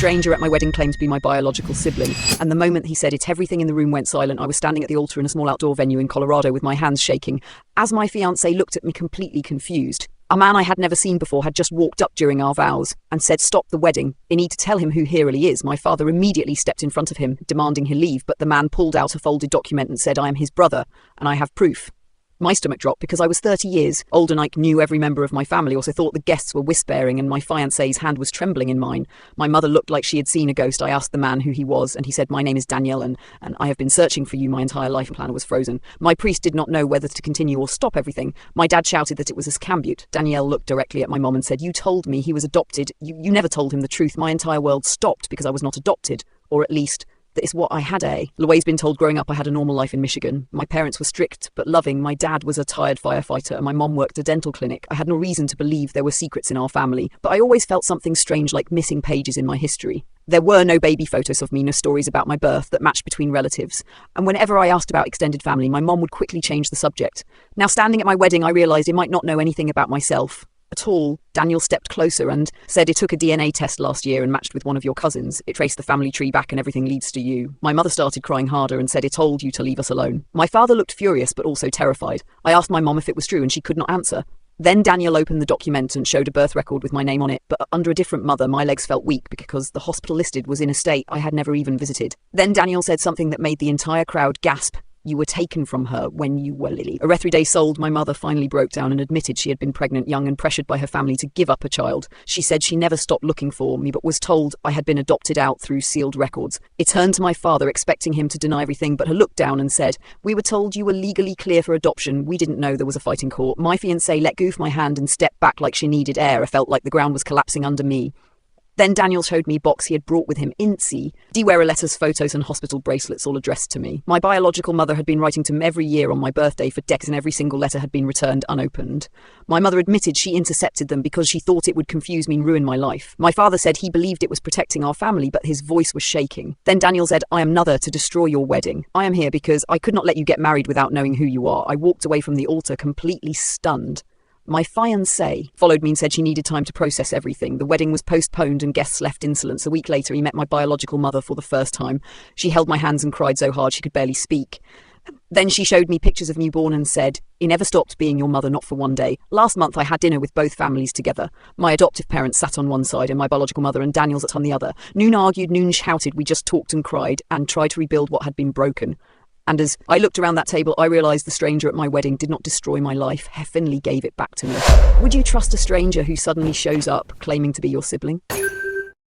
stranger at my wedding claimed to be my biological sibling, and the moment he said it, everything in the room went silent. I was standing at the altar in a small outdoor venue in Colorado with my hands shaking, as my fiancé looked at me completely confused. A man I had never seen before had just walked up during our vows and said, "Stop the wedding. I need to tell him who he really is." My father immediately stepped in front of him, demanding he leave, but the man pulled out a folded document and said, "I am his brother, and I have proof." My stomach dropped because I was 30 years old and I knew every member of my family. Also thought the guests were whispering and my fiancé's hand was trembling in mine. My mother looked like she had seen a ghost. I asked the man who he was and he said, "My name is Danielle and I have been searching for you my entire life." And planner was frozen. My priest did not know whether to continue or stop everything. My dad shouted that it was a scambut. Danielle looked directly at my mom and said, "You told me he was adopted. You never told him the truth." My entire world stopped because I was not adopted, or at least that is what I had. Louay's been told growing up I had a normal life in Michigan. My parents were strict but loving. My dad was a tired firefighter and my mom worked a dental clinic. I had no reason to believe there were secrets in our family, but I always felt something strange, like missing pages in my history. There were no baby photos of me, no stories about my birth that matched between relatives. And whenever I asked about extended family, my mom would quickly change the subject. Now, standing at my wedding, I realized I might not know anything about myself at all. Daniel stepped closer and said, "It took a DNA test last year and matched with one of your cousins. It traced the family tree back and everything leads to you." My mother started crying harder and said, "It told you to leave us alone." My father looked furious but also terrified. I asked my mom if it was true and she could not answer. Then Daniel opened the document and showed a birth record with my name on it, but under a different mother. My legs felt weak because the hospital listed was in a state I had never even visited. Then Daniel said something that made the entire crowd gasp. "You were taken from her when you were Lily." Day sold, my mother finally broke down and admitted she had been pregnant young and pressured by her family to give up a child. She said she never stopped looking for me but was told I had been adopted out through sealed records. It turned to my father, expecting him to deny everything, but her looked down and said, "We were told you were legally clear for adoption. We didn't know there was a fight in court." My fiancé let go of my hand and stepped back like she needed air. I felt like the ground was collapsing under me. Then Daniel showed me a box he had brought with him, Incy, D-wearer letters, photos and hospital bracelets all addressed to me. My biological mother had been writing to me every year on my birthday for decades and every single letter had been returned unopened. My mother admitted she intercepted them because she thought it would confuse me and ruin my life. My father said he believed it was protecting our family, but his voice was shaking. Then Daniel said, "I am another to destroy your wedding. I am here because I could not let you get married without knowing who you are." I walked away from the altar completely stunned. My fiancé followed me and said she needed time to process everything. The wedding was postponed and guests left insolence. A week later, he met my biological mother for the first time. She held my hands and cried so hard she could barely speak. Then she showed me pictures of newborn and said, "He never stopped being your mother, not for one day." Last month, I had dinner with both families together. My adoptive parents sat on one side and my biological mother and Daniel's sat on the other. Noon argued, noon shouted. We just talked and cried and tried to rebuild what had been broken. And as I looked around that table, I realized the stranger at my wedding did not destroy my life. He gave it back to me. Would you trust a stranger who suddenly shows up claiming to be your sibling?